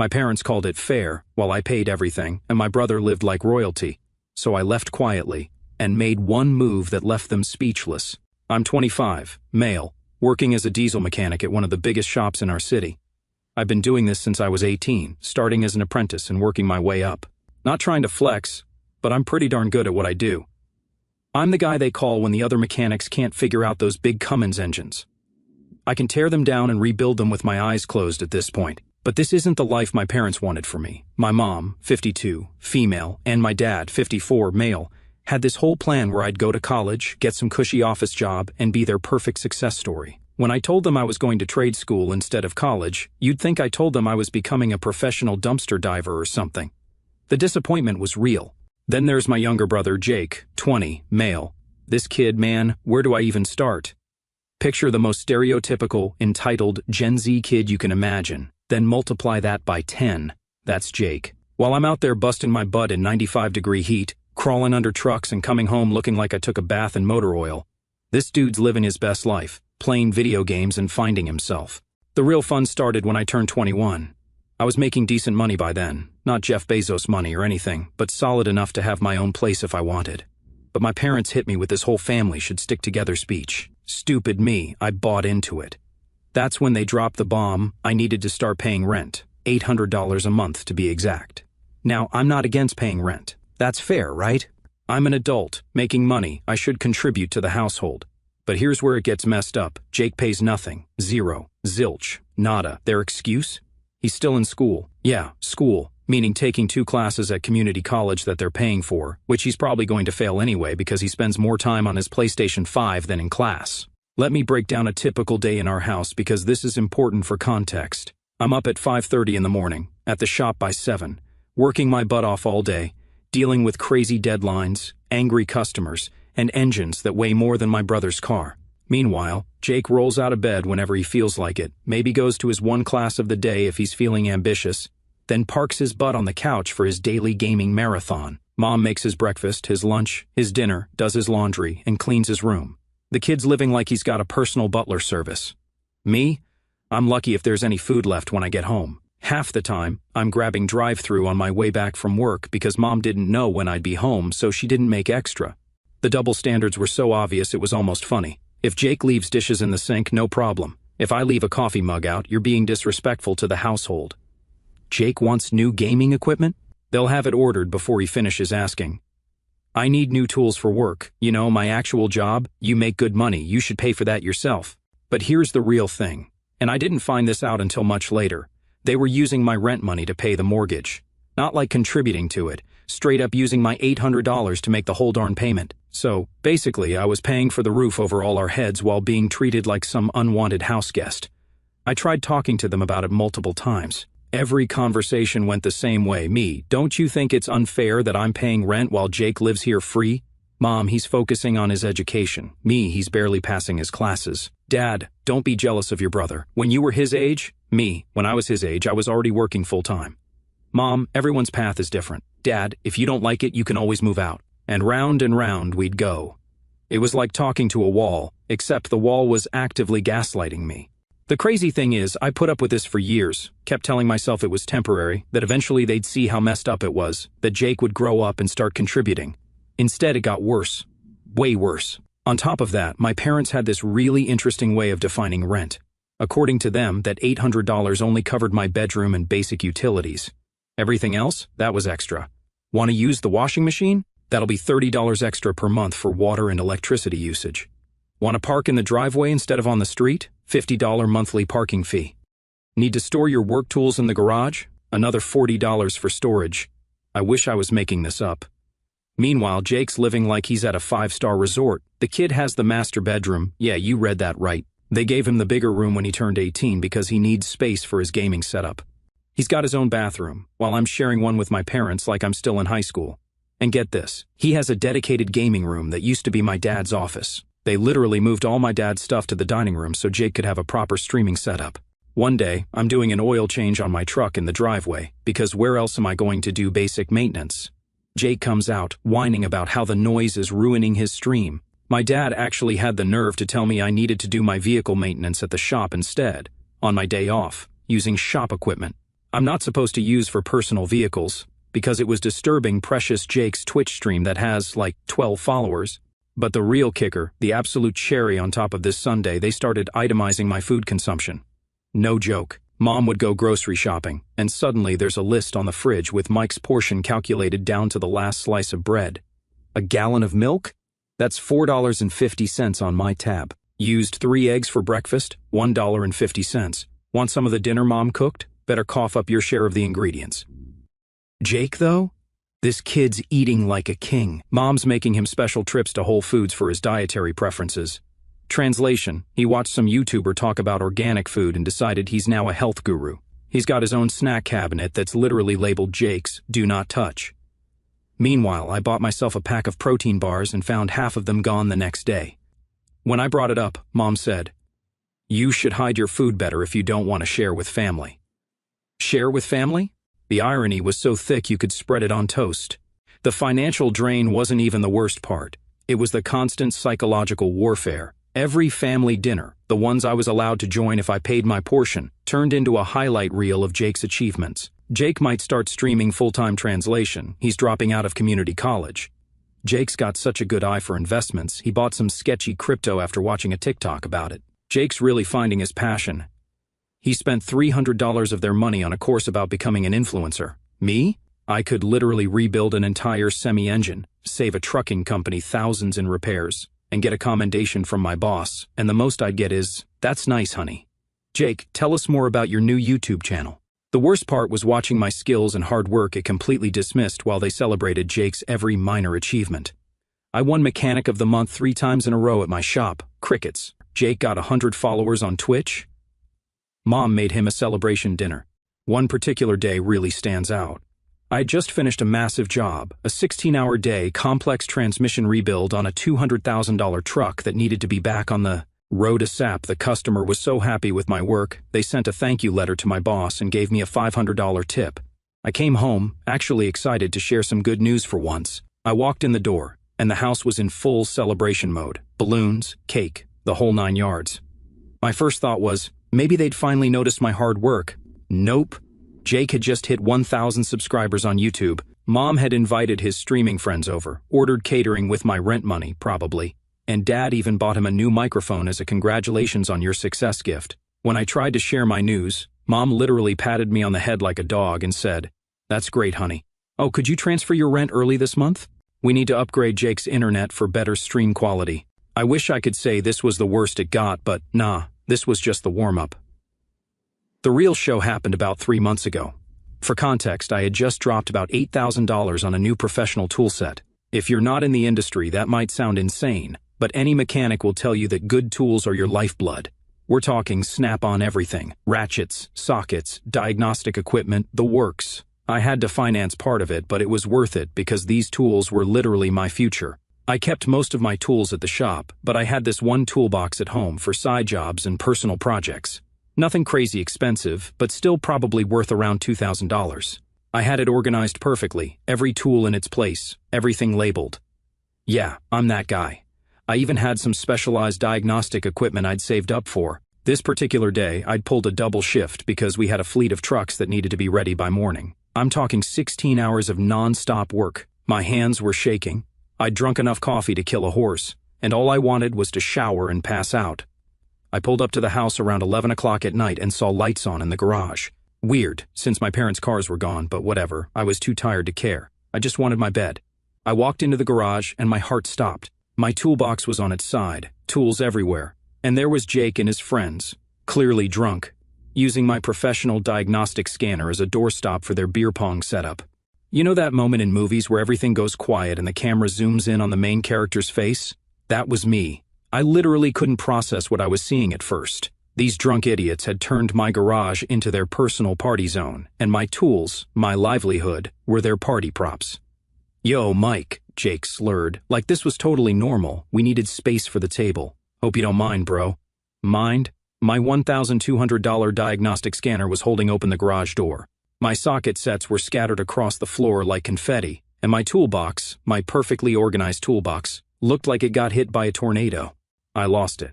My parents called it fair, while I paid everything, and my brother lived like royalty. So I left quietly, and made one move that left them speechless. I'm 25, male, working as a diesel mechanic at one of the biggest shops in our city. I've been doing this since I was 18, starting as an apprentice and working my way up. Not trying to flex, but I'm pretty darn good at what I do. I'm the guy they call when the other mechanics can't figure out those big Cummins engines. I can tear them down and rebuild them with my eyes closed at this point. But this isn't the life my parents wanted for me. My mom, 52, female, and my dad, 54, male, had this whole plan where I'd go to college, get some cushy office job, and be their perfect success story. When I told them I was going to trade school instead of college, you'd think I told them I was becoming a professional dumpster diver or something. The disappointment was real. Then there's my younger brother, Jake, 20, male. This kid, man, where do I even start? Picture the most stereotypical, entitled Gen Z kid you can imagine. Then multiply that by 10. That's Jake. While I'm out there busting my butt in 95-degree heat, crawling under trucks and coming home looking like I took a bath in motor oil, this dude's living his best life, playing video games and finding himself. The real fun started when I turned 21. I was making decent money by then, not Jeff Bezos money or anything, but solid enough to have my own place if I wanted. But my parents hit me with this whole family should stick together speech. Stupid me, I bought into it. That's when they dropped the bomb. I needed to start paying rent, $800 a month to be exact. Now, I'm not against paying rent. That's fair, right? I'm an adult, making money. I should contribute to the household. But here's where it gets messed up. Jake pays nothing. Zero. Zilch. Nada. Their excuse? He's still in school. Yeah, school, meaning taking 2 classes at community college that they're paying for, which he's probably going to fail anyway because he spends more time on his PlayStation 5 than in class. Let me break down a typical day in our house because this is important for context. I'm up at 5:30 in the morning, at the shop by 7, working my butt off all day, dealing with crazy deadlines, angry customers, and engines that weigh more than my brother's car. Meanwhile, Jake rolls out of bed whenever he feels like it, maybe goes to his one class of the day if he's feeling ambitious, then parks his butt on the couch for his daily gaming marathon. Mom makes his breakfast, his lunch, his dinner, does his laundry, and cleans his room. The kid's living like he's got a personal butler service. Me? I'm lucky if there's any food left when I get home. Half the time, I'm grabbing drive-thru on my way back from work because Mom didn't know when I'd be home, so she didn't make extra. The double standards were so obvious it was almost funny. If Jake leaves dishes in the sink, no problem. If I leave a coffee mug out, you're being disrespectful to the household. Jake wants new gaming equipment? They'll have it ordered before he finishes asking. I need new tools for work. You know, my actual job. You make good money. You should pay for that yourself. But here's the real thing. And I didn't find this out until much later. They were using my rent money to pay the mortgage. Not like contributing to it. Straight up using my $800 to make the whole darn payment. So, basically, I was paying for the roof over all our heads while being treated like some unwanted house guest. I tried talking to them about it multiple times. Every conversation went the same way. Me, don't you think it's unfair that I'm paying rent while Jake lives here free? Mom, he's focusing on his education. Me, he's barely passing his classes. Dad, don't be jealous of your brother. When you were his age, me, when I was his age, I was already working full-time. Mom, everyone's path is different. Dad, if you don't like it, you can always move out. And round we'd go. It was like talking to a wall, except the wall was actively gaslighting me. The crazy thing is, I put up with this for years, kept telling myself it was temporary, that eventually they'd see how messed up it was, that Jake would grow up and start contributing. Instead, it got worse. Way worse. On top of that, my parents had this really interesting way of defining rent. According to them, that $800 only covered my bedroom and basic utilities. Everything else, that was extra. Want to use the washing machine? That'll be $30 extra per month for water and electricity usage. Want to park in the driveway instead of on the street? $50 monthly parking fee. Need to store your work tools in the garage? Another $40 for storage. I wish I was making this up. Meanwhile, Jake's living like he's at a 5-star resort. The kid has the master bedroom. Yeah, you read that right. They gave him the bigger room when he turned 18 because he needs space for his gaming setup. He's got his own bathroom, while I'm sharing one with my parents like I'm still in high school. And get this, he has a dedicated gaming room that used to be my dad's office. They literally moved all my dad's stuff to the dining room so Jake could have a proper streaming setup. One day, I'm doing an oil change on my truck in the driveway, because where else am I going to do basic maintenance? Jake comes out, whining about how the noise is ruining his stream. My dad actually had the nerve to tell me I needed to do my vehicle maintenance at the shop instead, on my day off, using shop equipment. I'm not supposed to use for personal vehicles, because it was disturbing precious Jake's Twitch stream that has, like, 12 followers. But the real kicker, the absolute cherry on top of this sundae, they started itemizing my food consumption. No joke. Mom would go grocery shopping, and suddenly there's a list on the fridge with Mike's portion calculated down to the last slice of bread. A gallon of milk? That's $4.50 on my tab. Used 3 eggs for breakfast, $1.50. Want some of the dinner Mom cooked? Better cough up your share of the ingredients. Jake, though? This kid's eating like a king. Mom's making him special trips to Whole Foods for his dietary preferences. Translation, he watched some YouTuber talk about organic food and decided he's now a health guru. He's got his own snack cabinet that's literally labeled Jake's Do Not Touch. Meanwhile, I bought myself a pack of protein bars and found half of them gone the next day. When I brought it up, Mom said, "You should hide your food better if you don't want to share with family." Share with family? The irony was so thick you could spread it on toast. The financial drain wasn't even the worst part. It was the constant psychological warfare. Every family dinner, the ones I was allowed to join if I paid my portion, turned into a highlight reel of Jake's achievements. Jake might start streaming full-time translation. He's dropping out of community college. Jake's got such a good eye for investments, he bought some sketchy crypto after watching a TikTok about it. Jake's really finding his passion. He spent $300 of their money on a course about becoming an influencer. Me? I could literally rebuild an entire semi-engine, save a trucking company thousands in repairs, and get a commendation from my boss, and the most I'd get is, "That's nice, honey." Jake, tell us more about your new YouTube channel. The worst part was watching my skills and hard work get completely dismissed while they celebrated Jake's every minor achievement. I won Mechanic of the Month 3 times in a row at my shop, Crickets. Jake got 100 followers on Twitch. Mom made him a celebration dinner. One particular day really stands out. I had just finished a massive job, a 16-hour day complex transmission rebuild on a $200,000 truck that needed to be back on the road ASAP. The customer was so happy with my work, they sent a thank you letter to my boss and gave me a $500 tip. I came home, actually excited to share some good news for once. I walked in the door, and the house was in full celebration mode. Balloons, cake, the whole 9 yards. My first thought was, maybe they'd finally noticed my hard work. Nope. Jake had just hit 1,000 subscribers on YouTube. Mom had invited his streaming friends over, ordered catering with my rent money, probably. And Dad even bought him a new microphone as a congratulations on your success gift. When I tried to share my news, Mom literally patted me on the head like a dog and said, "That's great, honey. Oh, could you transfer your rent early this month? We need to upgrade Jake's internet for better stream quality." I wish I could say this was the worst it got, but nah, this was just the warm-up. The real show happened about 3 months ago. For context, I had just dropped about $8,000 on a new professional toolset. If you're not in the industry, that might sound insane, but any mechanic will tell you that good tools are your lifeblood. We're talking snap-on everything, ratchets, sockets, diagnostic equipment, the works. I had to finance part of it, but it was worth it because these tools were literally my future. I kept most of my tools at the shop, but I had this one toolbox at home for side jobs and personal projects. Nothing crazy expensive, but still probably worth around $2,000. I had it organized perfectly, every tool in its place, everything labeled. Yeah, I'm that guy. I even had some specialized diagnostic equipment I'd saved up for. This particular day, I'd pulled a double shift because we had a fleet of trucks that needed to be ready by morning. I'm talking 16 hours of non-stop work. My hands were shaking. I'd drunk enough coffee to kill a horse, and all I wanted was to shower and pass out. I pulled up to the house around 11 o'clock at night and saw lights on in the garage. Weird, since my parents' cars were gone, but whatever, I was too tired to care. I just wanted my bed. I walked into the garage and my heart stopped. My toolbox was on its side, tools everywhere, and there was Jake and his friends, clearly drunk, using my professional diagnostic scanner as a doorstop for their beer pong setup. You know that moment in movies where everything goes quiet and the camera zooms in on the main character's face? That was me. I literally couldn't process what I was seeing at first. These drunk idiots had turned my garage into their personal party zone, and my tools, my livelihood, were their party props. "Yo, Mike," Jake slurred, like this was totally normal. We needed space for the table. "Hope you don't mind, bro." Mind? My $1,200 diagnostic scanner was holding open the garage door. My socket sets were scattered across the floor like confetti, and my toolbox, my perfectly organized toolbox, looked like it got hit by a tornado. I lost it.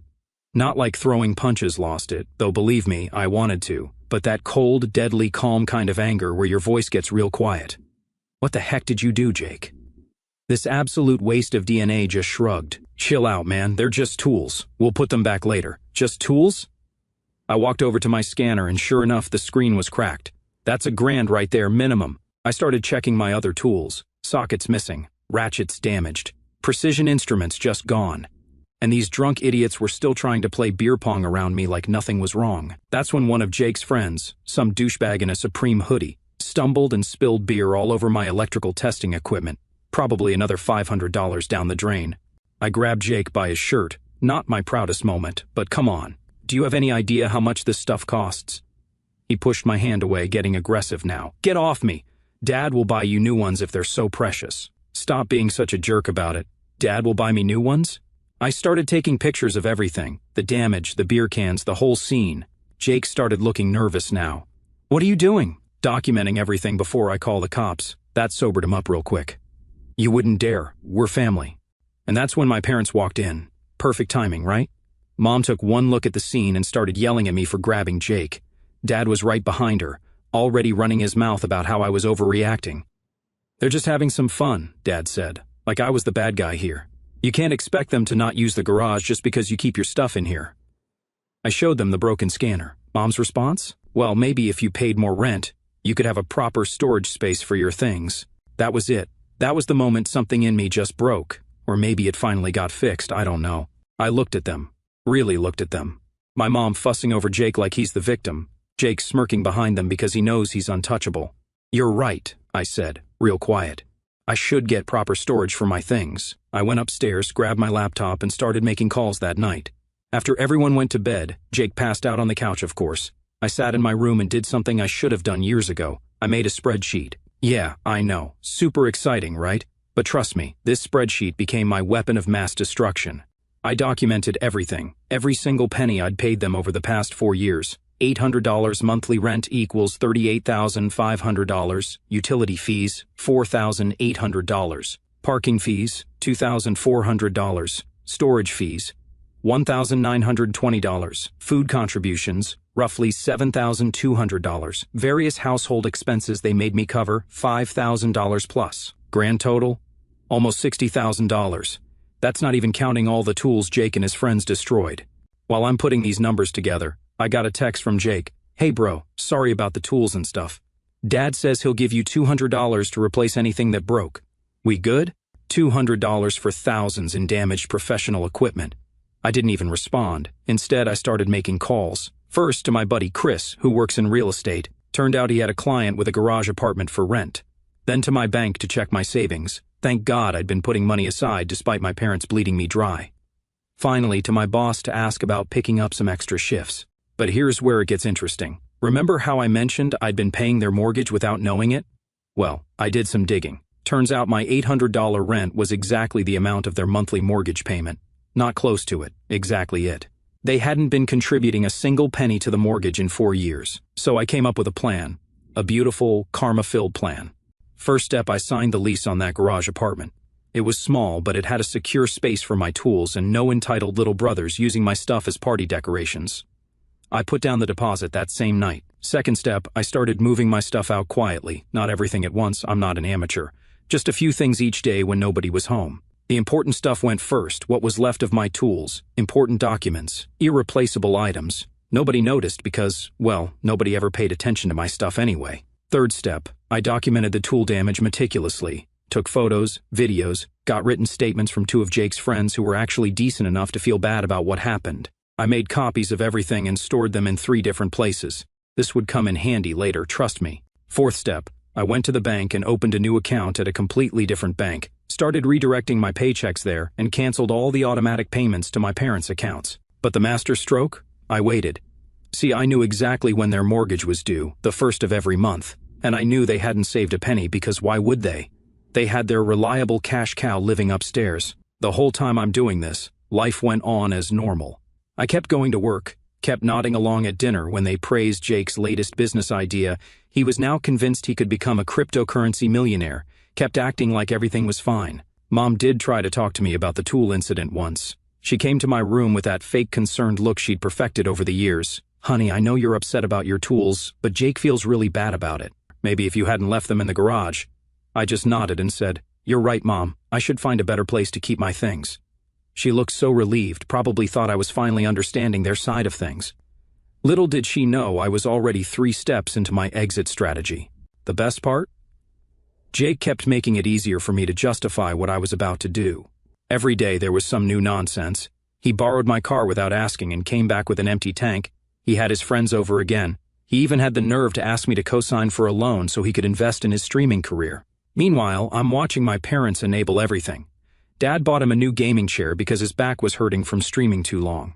Not like throwing punches lost it, though believe me, I wanted to. but that cold, deadly calm kind of anger where your voice gets real quiet. What the heck did you do, Jake? This absolute waste of DNA just shrugged. Chill out, man, they're just tools. We'll put them back later. Just tools? I walked over to my scanner and sure enough the screen was cracked. That's $1,000 right there, minimum. I started checking my other tools. Sockets missing, ratchets damaged, precision instruments just gone. And these drunk idiots were still trying to play beer pong around me like nothing was wrong. That's when one of Jake's friends, some douchebag in a Supreme hoodie, stumbled and spilled beer all over my electrical testing equipment. Probably another $500 down the drain. I grabbed Jake by his shirt. Not my proudest moment, but come on. Do you have any idea how much this stuff costs? He pushed my hand away, getting aggressive now. Get off me. Dad will buy you new ones if they're so precious. Stop being such a jerk about it. Dad will buy me new ones? I started taking pictures of everything. The damage, the beer cans, the whole scene. Jake started looking nervous now. What are you doing? Documenting everything before I call the cops. That sobered him up real quick. You wouldn't dare. We're family. And that's when my parents walked in. Perfect timing, right? Mom took one look at the scene and started yelling at me for grabbing Jake. Dad was right behind her, already running his mouth about how I was overreacting. They're just having some fun, Dad said, like I was the bad guy here. You can't expect them to not use the garage just because you keep your stuff in here. I showed them the broken scanner. Mom's response? Well, maybe if you paid more rent, you could have a proper storage space for your things. That was it. That was the moment something in me just broke. Or maybe it finally got fixed, I don't know. I looked at them. Really looked at them. My mom fussing over Jake like he's the victim. Jake smirking behind them because he knows he's untouchable. You're right, I said, real quiet. I should get proper storage for my things. I went upstairs, grabbed my laptop, and started making calls that night. After everyone went to bed, Jake passed out on the couch, of course. I sat in my room and did something I should have done years ago. I made a spreadsheet. Yeah, I know. Super exciting, right? But trust me, this spreadsheet became my weapon of mass destruction. I documented everything, every single penny I'd paid them over the past 4 years. $800 monthly rent equals $38,500, utility fees, $4,800, parking fees, $2,400, storage fees, $1,920, food contributions, roughly $7,200, various household expenses they made me cover, $5,000 plus. Grand total? Almost $60,000. That's not even counting all the tools Jake and his friends destroyed. While I'm putting these numbers together, I got a text from Jake. Hey bro, sorry about the tools and stuff. Dad says he'll give you $200 to replace anything that broke. We good? $200 for thousands in damaged professional equipment. I didn't even respond. Instead, I started making calls. First to my buddy Chris, who works in real estate. Turned out he had a client with a garage apartment for rent. Then to my bank to check my savings. Thank God I'd been putting money aside despite my parents bleeding me dry. Finally, to my boss to ask about picking up some extra shifts. But here's where it gets interesting. Remember how I mentioned I'd been paying their mortgage without knowing it? Well, I did some digging. Turns out my $800 rent was exactly the amount of their monthly mortgage payment. Not close to it, exactly it. They hadn't been contributing a single penny to the mortgage in 4 years. So I came up with a plan. A beautiful, karma-filled plan. First step, I signed the lease on that garage apartment. It was small, but it had a secure space for my tools and no entitled little brothers using my stuff as party decorations. I put down the deposit that same night. Second step, I started moving my stuff out quietly. Not everything at once, I'm not an amateur. Just a few things each day when nobody was home. The important stuff went first, what was left of my tools, important documents, irreplaceable items. Nobody noticed because, well, nobody ever paid attention to my stuff anyway. Third step, I documented the tool damage meticulously. Took photos, videos, got written statements from 2 of Jake's friends who were actually decent enough to feel bad about what happened. I made copies of everything and stored them in 3 different places. This would come in handy later, trust me. Fourth step, I went to the bank and opened a new account at a completely different bank, started redirecting my paychecks there, and canceled all the automatic payments to my parents' accounts. But the master stroke? I waited. See, I knew exactly when their mortgage was due, the first of every month, and I knew they hadn't saved a penny because why would they? They had their reliable cash cow living upstairs. The whole time I'm doing this, life went on as normal. I kept going to work, kept nodding along at dinner when they praised Jake's latest business idea. He was now convinced he could become a cryptocurrency millionaire, kept acting like everything was fine. Mom did try to talk to me about the tool incident once. She came to my room with that fake concerned look she'd perfected over the years. Honey, I know you're upset about your tools, but Jake feels really bad about it. Maybe if you hadn't left them in the garage. I just nodded and said, You're right, Mom. I should find a better place to keep my things. She looked so relieved, probably thought I was finally understanding their side of things. Little did she know I was already 3 steps into my exit strategy. The best part? Jake kept making it easier for me to justify what I was about to do. Every day there was some new nonsense. He borrowed my car without asking and came back with an empty tank. He had his friends over again. He even had the nerve to ask me to co-sign for a loan so he could invest in his streaming career. Meanwhile, I'm watching my parents enable everything. Dad bought him a new gaming chair because his back was hurting from streaming too long.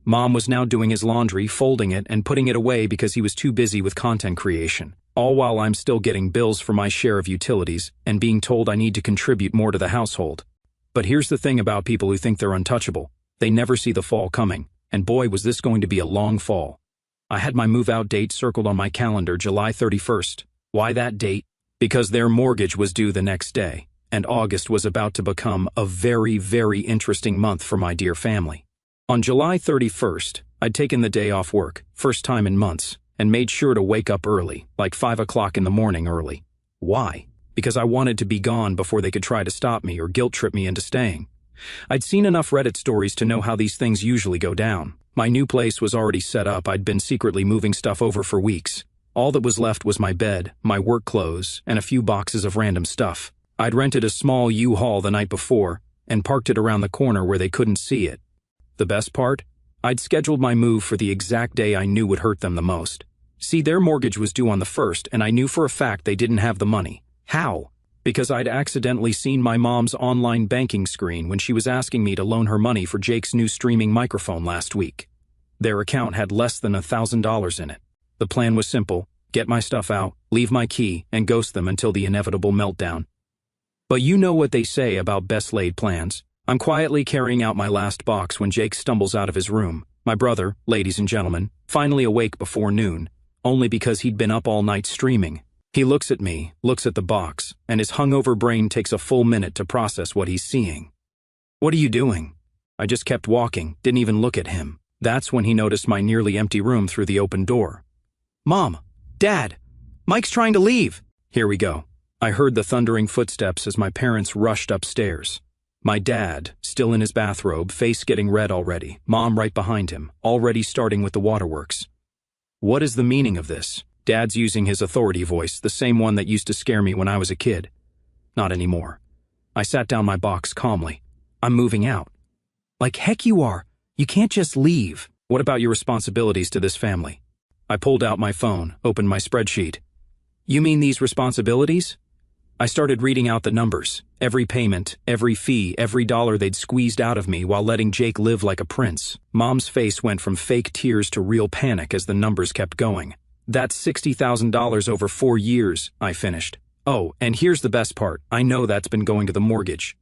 Mom was now doing his laundry, folding it, and putting it away because he was too busy with content creation. All while I'm still getting bills for my share of utilities and being told I need to contribute more to the household. But here's the thing about people who think they're untouchable. They never see the fall coming, and boy was this going to be a long fall. I had my move-out date circled on my calendar, July 31st. Why that date? Because their mortgage was due the next day, and August was about to become a very, very interesting month for my dear family. On July 31st, I'd taken the day off work, first time in months, and made sure to wake up early, like 5 o'clock in the morning early. Why? Because I wanted to be gone before they could try to stop me or guilt-trip me into staying. I'd seen enough Reddit stories to know how these things usually go down. My new place was already set up. I'd been secretly moving stuff over for weeks. All that was left was my bed, my work clothes, and a few boxes of random stuff. I'd rented a small U-Haul the night before and parked it around the corner where they couldn't see it. The best part? I'd scheduled my move for the exact day I knew would hurt them the most. See, their mortgage was due on the 1st, and I knew for a fact they didn't have the money. How? Because I'd accidentally seen my mom's online banking screen when she was asking me to loan her money for Jake's new streaming microphone last week. Their account had less than $1,000 in it. The plan was simple: get my stuff out, leave my key, and ghost them until the inevitable meltdown. But you know what they say about best-laid plans. I'm quietly carrying out my last box when Jake stumbles out of his room. My brother, ladies and gentlemen, finally awake before noon, only because he'd been up all night streaming. He looks at me, looks at the box, and his hungover brain takes a full minute to process what he's seeing. What are you doing? I just kept walking, didn't even look at him. That's when he noticed my nearly empty room through the open door. Mom! Dad! Mike's trying to leave! Here we go. I heard the thundering footsteps as my parents rushed upstairs. My dad, still in his bathrobe, face getting red already, Mom right behind him, already starting with the waterworks. What is the meaning of this? Dad's using his authority voice, the same one that used to scare me when I was a kid. Not anymore. I sat down my box calmly. I'm moving out. Like heck you are. You can't just leave. What about your responsibilities to this family? I pulled out my phone, opened my spreadsheet. You mean these responsibilities? I started reading out the numbers, every payment, every fee, every dollar they'd squeezed out of me while letting Jake live like a prince. Mom's face went from fake tears to real panic as the numbers kept going. That's $60,000 over 4 years, I finished. Oh, and here's the best part. I know that's been going to the mortgage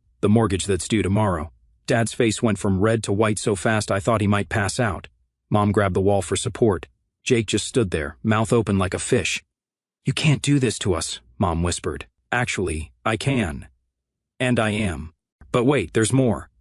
that's due tomorrow. Dad's face went from red to white so fast I thought he might pass out. Mom grabbed the wall for support. Jake just stood there, mouth open like a fish. You can't do this to us, Mom whispered. Actually, I can. And I am. But wait, there's more.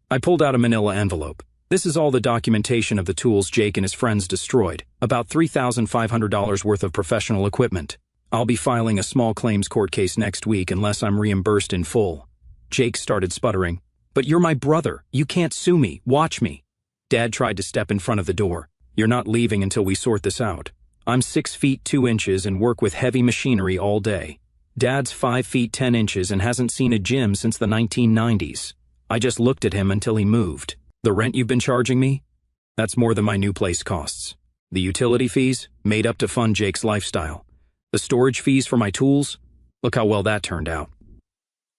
I pulled out a manila envelope. This is all the documentation of the tools Jake and his friends destroyed, about $3,500 worth of professional equipment. I'll be filing a small claims court case next week unless I'm reimbursed in full. Jake started sputtering. But you're my brother. You can't sue me. Watch me. Dad tried to step in front of the door. You're not leaving until we sort this out. I'm 6 feet 2 inches and work with heavy machinery all day. Dad's 5 feet 10 inches and hasn't seen a gym since the 1990s. I just looked at him until he moved. The rent you've been charging me? That's more than my new place costs. The utility fees? Made up to fund Jake's lifestyle. The storage fees for my tools? Look how well that turned out.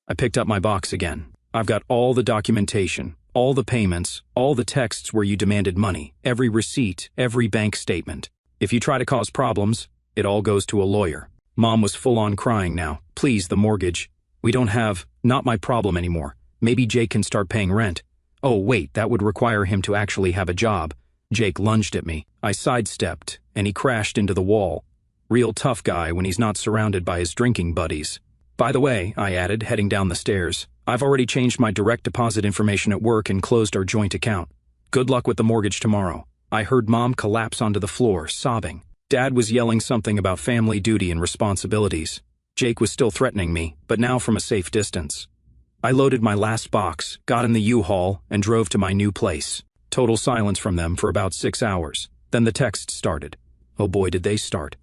I picked up my box again. I've got all the documentation, all the payments, all the texts where you demanded money, every receipt, every bank statement. If you try to cause problems, it all goes to a lawyer. Mom was full-on crying now. Please, the mortgage. We don't have, not my problem anymore. Maybe Jake can start paying rent. Oh, wait, that would require him to actually have a job. Jake lunged at me. I sidestepped, and he crashed into the wall. Real tough guy when he's not surrounded by his drinking buddies. By the way, I added, heading down the stairs, I've already changed my direct deposit information at work and closed our joint account. Good luck with the mortgage tomorrow. I heard Mom collapse onto the floor, sobbing. Dad was yelling something about family duty and responsibilities. Jake was still threatening me, but now from a safe distance. I loaded my last box, got in the U-Haul, and drove to my new place. Total silence from them for about 6 hours. Then the texts started. Oh boy, did they start.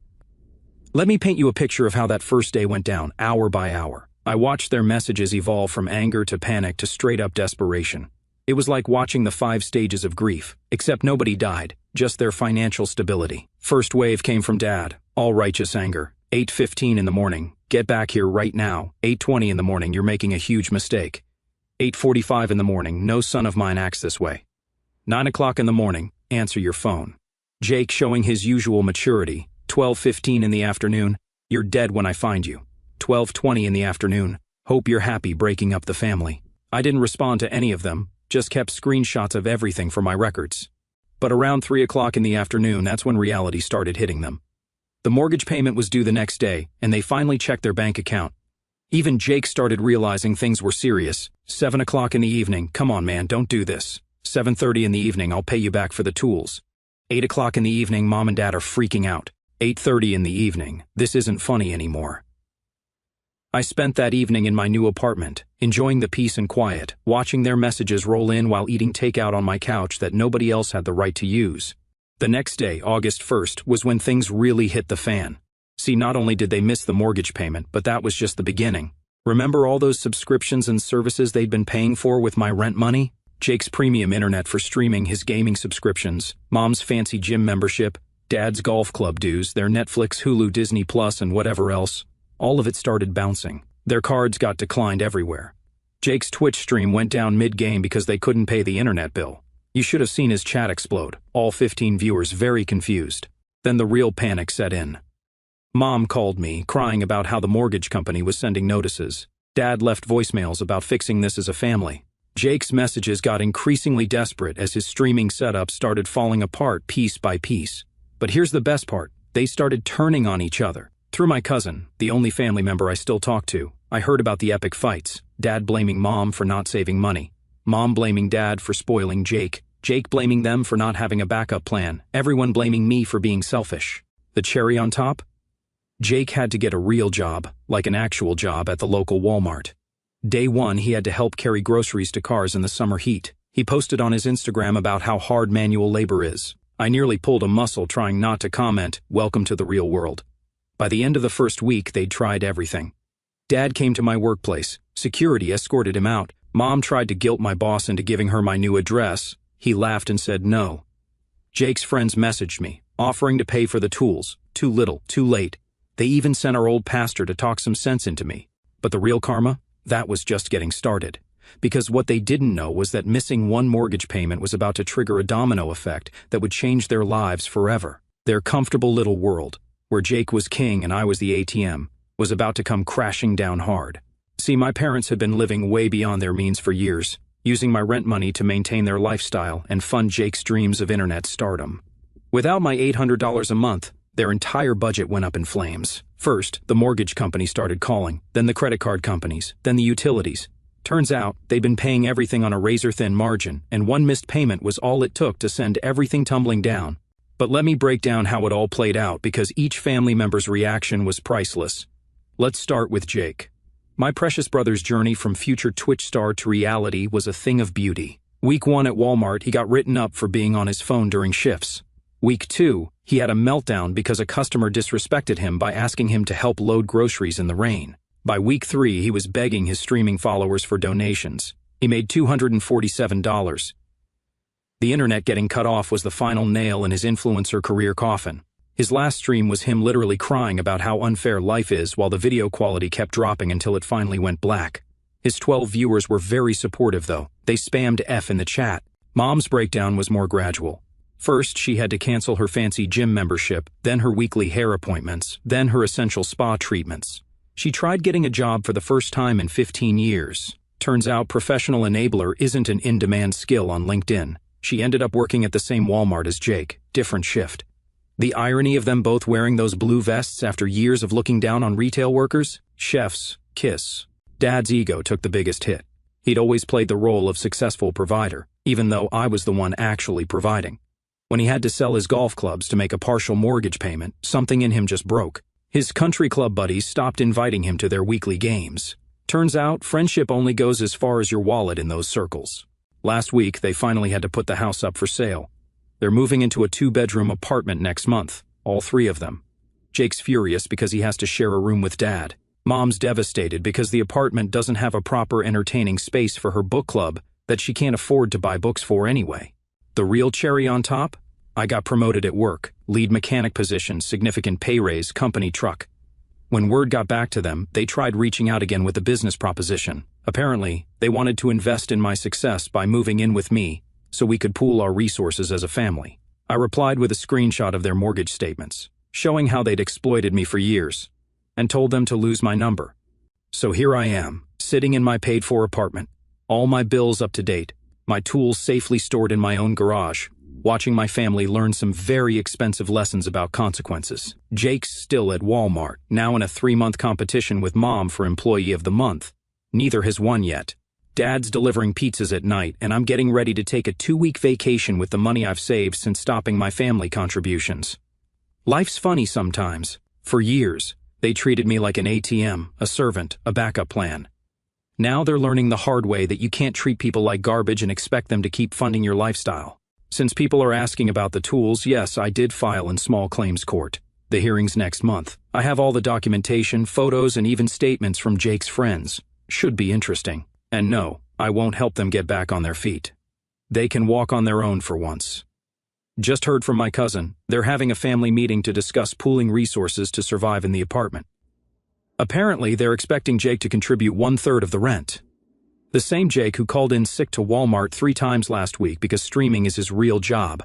Let me paint you a picture of how that first day went down, hour by hour. I watched their messages evolve from anger to panic to straight-up desperation. It was like watching the 5 stages of grief, except nobody died, just their financial stability. First wave came from Dad, all righteous anger. 8:15 in the morning, get back here right now. 8:20 in the morning, you're making a huge mistake. 8:45 in the morning, no son of mine acts this way. 9 o'clock in the morning, answer your phone. Jake showing his usual maturity. 12:15 in the afternoon, you're dead when I find you. 12:20 in the afternoon, hope you're happy breaking up the family. I didn't respond to any of them, just kept screenshots of everything for my records. But around 3 o'clock in the afternoon, that's when reality started hitting them. The mortgage payment was due the next day, and they finally checked their bank account. Even Jake started realizing things were serious. 7 o'clock in the evening, come on man, don't do this. 7:30 in the evening, I'll pay you back for the tools. 8 o'clock in the evening, Mom and Dad are freaking out. 8:30 in the evening, this isn't funny anymore. I spent that evening in my new apartment, enjoying the peace and quiet, watching their messages roll in while eating takeout on my couch that nobody else had the right to use. The next day, August 1st, was when things really hit the fan. See, not only did they miss the mortgage payment, but that was just the beginning. Remember all those subscriptions and services they'd been paying for with my rent money? Jake's premium internet for streaming, his gaming subscriptions, Mom's fancy gym membership, Dad's golf club dues, their Netflix, Hulu, Disney Plus, and whatever else. All of it started bouncing. Their cards got declined everywhere. Jake's Twitch stream went down mid-game because they couldn't pay the internet bill. You should have seen his chat explode, all 15 viewers very confused. Then the real panic set in. Mom called me, crying about how the mortgage company was sending notices. Dad left voicemails about fixing this as a family. Jake's messages got increasingly desperate as his streaming setup started falling apart piece by piece. But here's the best part, they started turning on each other. Through my cousin, the only family member I still talk to, I heard about the epic fights. Dad blaming Mom for not saving money. Mom blaming Dad for spoiling Jake. Jake blaming them for not having a backup plan. Everyone blaming me for being selfish. The cherry on top? Jake had to get a real job, like an actual job at the local Walmart. Day one, he had to help carry groceries to cars in the summer heat. He posted on his Instagram about how hard manual labor is. I nearly pulled a muscle trying not to comment, "Welcome to the real world." By the end of the first week, they'd tried everything. Dad came to my workplace. Security escorted him out. Mom tried to guilt my boss into giving her my new address. He laughed and said no. Jake's friends messaged me, offering to pay for the tools. Too little, too late. They even sent our old pastor to talk some sense into me. But the real karma? That was just getting started. Because what they didn't know was that missing one mortgage payment was about to trigger a domino effect that would change their lives forever. Their comfortable little world, where Jake was king and I was the ATM, was about to come crashing down hard. See, my parents had been living way beyond their means for years, using my rent money to maintain their lifestyle and fund Jake's dreams of internet stardom. Without my $800 a month, their entire budget went up in flames. First, the mortgage company started calling, then the credit card companies, then the utilities. Turns out, they'd been paying everything on a razor-thin margin, and one missed payment was all it took to send everything tumbling down. But let me break down how it all played out because each family member's reaction was priceless. Let's start with Jake. My precious brother's journey from future Twitch star to reality was a thing of beauty. Week 1 at Walmart, he got written up for being on his phone during shifts. Week 2, he had a meltdown because a customer disrespected him by asking him to help load groceries in the rain. By week 3, he was begging his streaming followers for donations. He made $247. The internet getting cut off was the final nail in his influencer career coffin. His last stream was him literally crying about how unfair life is while the video quality kept dropping until it finally went black. His 12 viewers were very supportive though. They spammed F in the chat. Mom's breakdown was more gradual. First, she had to cancel her fancy gym membership, then her weekly hair appointments, then her essential spa treatments. She tried getting a job for the first time in 15 years. Turns out professional enabler isn't an in-demand skill on LinkedIn. She ended up working at the same Walmart as Jake, different shift. The irony of them both wearing those blue vests after years of looking down on retail workers? Chef's kiss. Dad's ego took the biggest hit. He'd always played the role of successful provider, even though I was the one actually providing. When he had to sell his golf clubs to make a partial mortgage payment, something in him just broke. His country club buddies stopped inviting him to their weekly games. Turns out, friendship only goes as far as your wallet in those circles. Last week, they finally had to put the house up for sale. They're moving into a 2-bedroom apartment next month, all 3 of them. Jake's furious because he has to share a room with Dad. Mom's devastated because the apartment doesn't have a proper entertaining space for her book club that she can't afford to buy books for anyway. The real cherry on top? I got promoted at work, lead mechanic position, significant pay raise, company truck. When word got back to them, they tried reaching out again with a business proposition. Apparently, they wanted to invest in my success by moving in with me so we could pool our resources as a family. I replied with a screenshot of their mortgage statements, showing how they'd exploited me for years, and told them to lose my number. So here I am, sitting in my paid-for apartment, all my bills up to date, my tools safely stored in my own garage, watching my family learn some very expensive lessons about consequences. Jake's still at Walmart, now in a 3-month competition with Mom for Employee of the Month. Neither has won yet. Dad's delivering pizzas at night, and I'm getting ready to take a 2-week vacation with the money I've saved since stopping my family contributions. Life's funny sometimes. For years, they treated me like an ATM, a servant, a backup plan. Now they're learning the hard way that you can't treat people like garbage and expect them to keep funding your lifestyle. Since people are asking about the tools, yes, I did file in small claims court. The hearing's next month. I have all the documentation, photos, and even statements from Jake's friends. Should be interesting. And no, I won't help them get back on their feet. They can walk on their own for once. Just heard from my cousin. They're having a family meeting to discuss pooling resources to survive in the apartment. Apparently, they're expecting Jake to contribute 1/3 of the rent. The same Jake who called in sick to Walmart 3 times last week because streaming is his real job.